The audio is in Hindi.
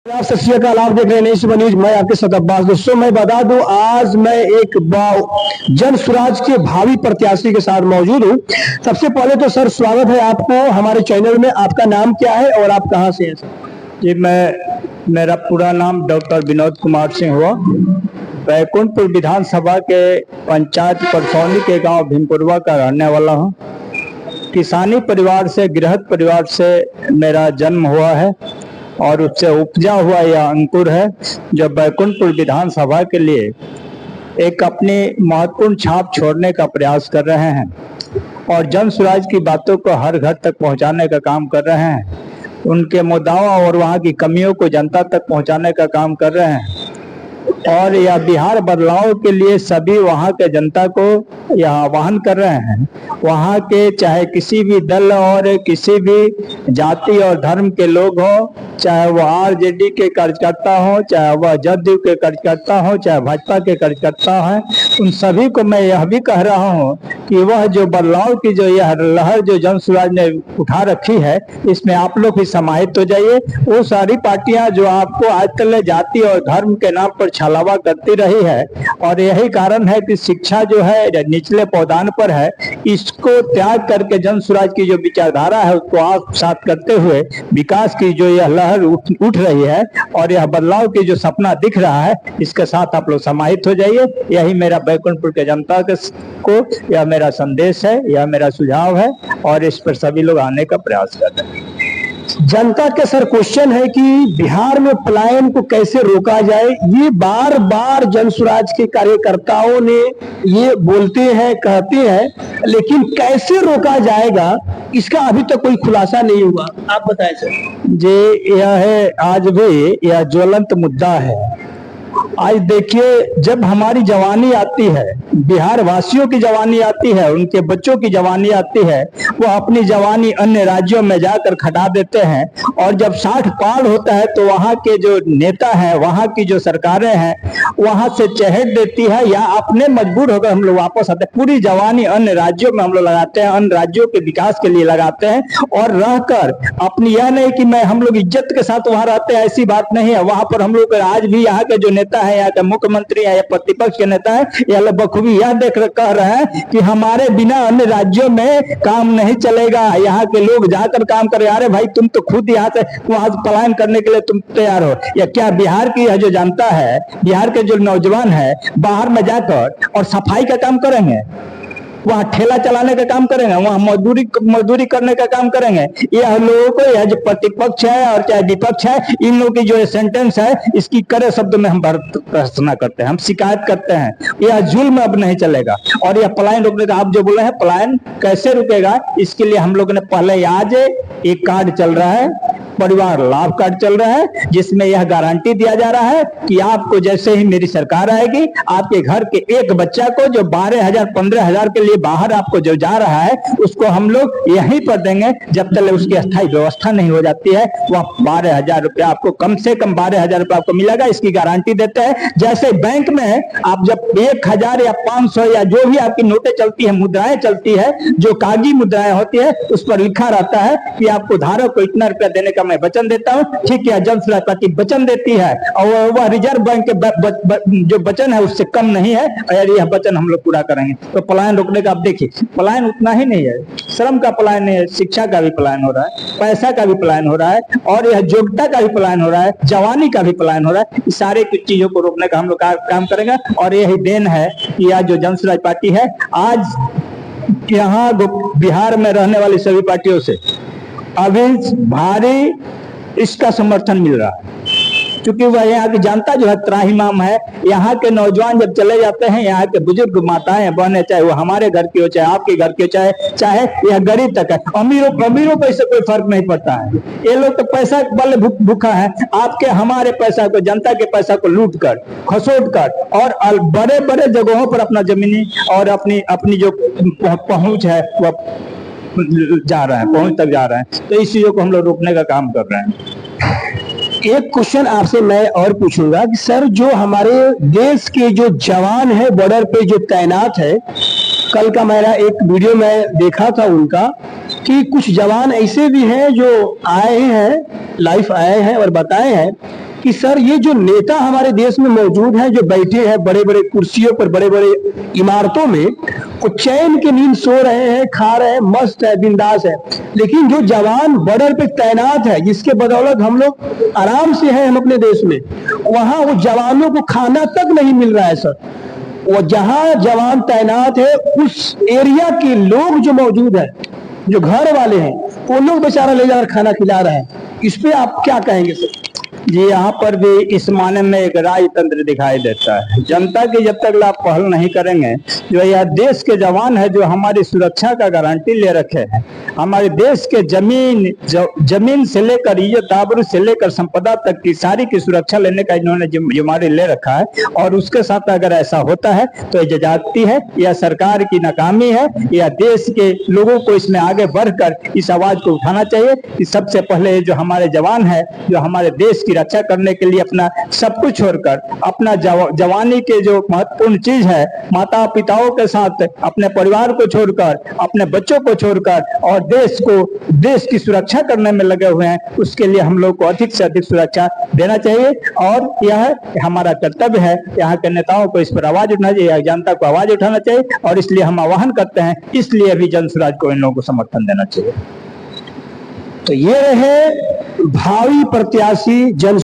आप सत श्री अकाल। आप देख रहे हैं नई सुबह न्यूज। मैं आपके साथ अब्बास। दोस्तों मैं बता दूं, आज मैं एक जन स्वराज के भावी प्रत्याशी के साथ मौजूद हूं। सबसे पहले तो सर स्वागत है आपको हमारे चैनल में। आपका नाम क्या है और आप कहां से हैं सर? जी, मेरा पूरा नाम डॉक्टर विनोद कुमार सिंह हुआ। बैकुंठपुर विधानसभा के पंचायत परसौनी के गांव भीमपुरवा का रहने वाला हूं। किसानी परिवार से, गृहस्थ परिवार से मेरा जन्म हुआ है और उससे उपजा हुआ यह अंकुर है जो बैकुंठपुर विधानसभा के लिए एक अपनी महत्वपूर्ण छाप छोड़ने का प्रयास कर रहे हैं और जन स्वराज की बातों को हर घर तक पहुंचाने का काम कर रहे हैं। उनके मुद्दाओं और वहां की कमियों को जनता तक पहुंचाने का काम कर रहे हैं और यह बिहार बदलाव के लिए सभी वहां के जनता को यह आह्वान कर रहे हैं। वहां के चाहे किसी भी दल और किसी भी जाति और धर्म के लोग हों, चाहे वह आरजेडी के कार्यकर्ता हो, चाहे वह जदयू के कार्यकर्ता हो, चाहे भाजपा के कार्यकर्ता हैं, उन सभी को मैं यह भी कह रहा हूं कि वह जो बदलाव की जो यह लहर जो जन स्वराज ने उठा रखी है, इसमें आप लोग भी समाहित हो जाइए। वो सारी पार्टियां जो आपको आज तक जाति और धर्म के नाम पर छलावा करती रही है और यही कारण है कि शिक्षा जो है निचले पौधान पर है, इसको त्याग करके जन स्वराज की जो विचारधारा है उसको आत्मसात करते हुए विकास की जो यह लहर उठ रही है और यह बदलाव की जो सपना दिख रहा है, इसके साथ आप लोग समाहित हो जाइए। यही मेरा बैकुंठपुर के जनता को यह मेरा संदेश है, यह मेरा सुझाव है और इस पर सभी लोग आने का प्रयास कर रहे हैं। जनता का सर क्वेश्चन है कि बिहार में पलायन को कैसे रोका जाए। ये बार बार जन स्वराज के कार्यकर्ताओं ने ये बोलते हैं, कहते हैं, लेकिन कैसे रोका जाएगा इसका अभी तक कोई खुलासा नहीं हुआ। आप बताएं सर। जी, यह है आज भी यह ज्वलंत मुद्दा है। आज देखिए, जब हमारी जवानी आती है, बिहार वासियों की जवानी आती है, उनके बच्चों की जवानी आती है, वो अपनी जवानी अन्य राज्यों में जाकर खटा देते हैं और जब 60 पार होता है तो वहाँ के जो नेता हैं, वहाँ की जो सरकारें हैं, वहाँ से चहेट देती है या अपने मजबूर होकर हम लोग वापस आते हैं। पूरी जवानी अन्य राज्यों में हम लोग लगाते हैं, अन्य राज्यों के विकास के लिए लगाते हैं और रहकर अपनी, यह नहीं कि हम लोग इज्जत के साथ वहाँ रहते हैं, ऐसी बात नहीं है। वहाँ पर हम लोग आज भी यहाँ के जो नेता है, यहाँ का मुख्यमंत्री है या प्रतिपक्ष के नेता है, यह लोग बखूबी यह देख कह रहे हैं कि हमारे बिना अन्य राज्यों में काम नहीं चलेगा। यहाँ के लोग जाकर काम करें। अरे भाई, तुम तो खुद यहाँ से वहां पलायन करने के लिए तुम तैयार हो या क्या? बिहार की यह जो जनता है, बिहार के जो नौजवान है, बाहर में जाकर और सफाई का काम करेंगे, वहाँ ठेला चलाने का काम करेंगे, वहाँ मजदूरी करने का काम करेंगे। यह लोगों को, यह जो प्रतिपक्ष है और चाहे विपक्ष है, इन लोगों की जो सेंटेंस है, इसकी कड़े शब्द में हम भर्त्सना करते हैं, हम शिकायत करते हैं। यह जुल्म अब नहीं चलेगा और यह पलायन रोकने का आप जो बोले हैं, पलायन कैसे रुकेगा, इसके लिए हम लोगों ने पहले आज एक कार्ड चल रहा है, परिवार लाभ कार्ड चल रहा है, जिसमें यह गारंटी दिया जा रहा है कि आपको जैसे ही मेरी सरकार आएगी, आपके घर के एक बच्चा को जो 12,000 15,000 के लिए बाहर आपको जो जा रहा है, उसको हम लोग यहीं पर देंगे जब तक उसकी अस्थायी व्यवस्था नहीं हो जाती है। वह 12,000 रुपया आपको, कम से कम 12,000 रुपया आपको मिलेगा, इसकी गारंटी देते हैं। जैसे बैंक में आप जब 1,000 या 500 या जो भी आपकी नोटें चलती है, मुद्राएं चलती है, जो कागजी मुद्राएं होती है, उस पर लिखा रहता है कि आपको धारक को इतना रुपया देने का मैं वचन देता हूं। ठीक है, जन स्वराज पार्टी वचन देती है और वह रिजर्व बैंक के जो वचन है उससे कम नहीं है और यह वचन हम लोग पूरा करेंगे। तो पलायन रोकने का आप देखिए, पलायन उतना ही नहीं है, श्रम का पलायन नहीं है, शिक्षा का भी पलायन हो रहा है, पैसा का भी पलायन हो रहा है और यह योग्यता का भी पलायन हो रहा है, जवानी का भी पलायन हो रहा है। इस सारे कुछ चीजों को रोकने का हम लोग काम करेंगे और यही देन है कि आज जो जन स्वराज पार्टी है, आज यहाँ बिहार में रहने वाली सभी पार्टियों से अभी भारी इसका समर्थन मिल रहा है, क्योंकि वह यहाँ की जनता जो है त्राहिमाम है। यहाँ के नौजवान जब चले जाते हैं, यहाँ के बुजुर्ग माताएं बहनें, चाहे वो हमारे घर की हो, चाहे आपके घर की हो, चाहे यह गरीब तक है, अमीरों पर इससे कोई फर्क नहीं पड़ता है। ये लोग तो पैसा बल भूखा है, आपके हमारे पैसा को, जनता के पैसा को लूट कर, खसोट कर और बड़े बड़े जगहों पर अपना जमीनी और अपनी जो पहुंच है वह जा रहा है, पहुंच तक जा रहा है। तो इस चीजों को हम लोग रोकने का काम कर रहे हैं। एक क्वेश्चन आपसे मैं और पूछूंगा कि सर, जो हमारे देश के जो जवान है, बॉर्डर पे जो तैनात है, कल का मेरा एक वीडियो में देखा था उनका कि कुछ जवान ऐसे भी हैं जो आए हैं, लाइफ आए हैं और बताए हैं कि सर ये जो नेता हमारे देश में मौजूद हैं, जो बैठे हैं बड़े बड़े कुर्सियों पर, बड़े बड़े इमारतों में, वो चैन की नींद सो रहे हैं, खा रहे हैं, मस्त है, बिंदास है, लेकिन जो जवान बॉर्डर पे तैनात है, जिसके बदौलत हम लोग आराम से हैं हम अपने देश में, वहां वो जवानों को खाना तक नहीं मिल रहा है सर। वो जहां जवान तैनात है उस एरिया के लोग जो मौजूद है, जो घर वाले हैं, वो लोग बेचारा ले जाकर खाना खिला रहे हैं। इस पे आप क्या कहेंगे सर? जी, यहाँ पर भी इस माने में एक राजतंत्र दिखाई देता है। जनता की जब तक लाभ पहल नहीं करेंगे, जो यह देश के जवान है जो हमारी सुरक्षा का गारंटी ले रखे हैं, हमारे देश के जमीन से लेकर इज्जत आबरू से लेकर संपदा तक की सारी की सुरक्षा लेने का इन्होंने जिम्मेदारी ले रखा है। और उसके साथ अगर ऐसा होता है तो ये जागती है, या सरकार की नाकामी है, या देश के लोगों को इसमें आगे बढ़कर इस आवाज को उठाना चाहिए कि सबसे पहले जो हमारे जवान है, जो हमारे देश की रक्षा करने के लिए अपना सब कुछ छोड़कर, अपना जवानी के जो महत्वपूर्ण चीज है, माता पिताओं के साथ अपने परिवार को छोड़कर, अपने बच्चों को छोड़कर और देश की सुरक्षा करने में लगे हुए हैं, उसके लिए हम लोग को अधिक से अधिक सुरक्षा देना चाहिए। और यह हमारा कर्तव्य है। यहाँ के नेताओं को इस पर आवाज उठाना चाहिए, जनता को आवाज उठाना चाहिए, और इसलिए हम आह्वान करते हैं, इसलिए भी जन स्वराज को इन लोगों को समर्थन देना चाहिए। तो ये रहे भावी प्रत्याशी जन